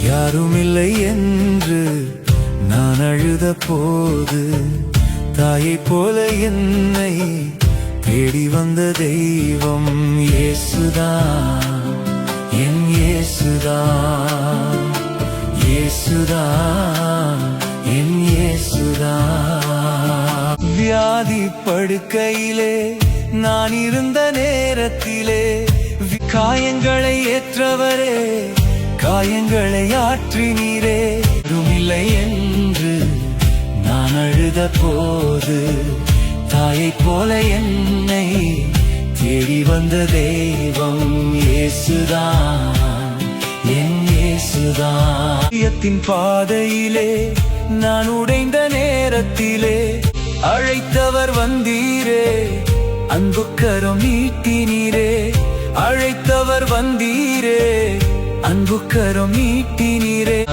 யாருமில்லை என்று நான் அழுத போது தாயைப் போல என்னை தேடி வந்த தெய்வம் இயேசுதான், என் இயேசுதான், இயேசுதான், என் இயேசுதான். வியாதி படுக்கையிலே நான் இருந்த நேரத்திலே காயங்களை ஏற்றவரே, காயங்களை ஆற்றினீரே. இல்லை என்று நான் அழுத போது தாயைப் போல என்னை தேடி வந்த தெய்வம் இயேசுதான், என் இயேசுதான். பாதையிலே நான் உடைந்த நேரத்திலே அழைத்தவர் வந்தீரே, அன்புக்கரம் நீட்டினீரே. அழைத்தவர் வந்தீரே, அன்புக்கரம் நீட்டினீரே.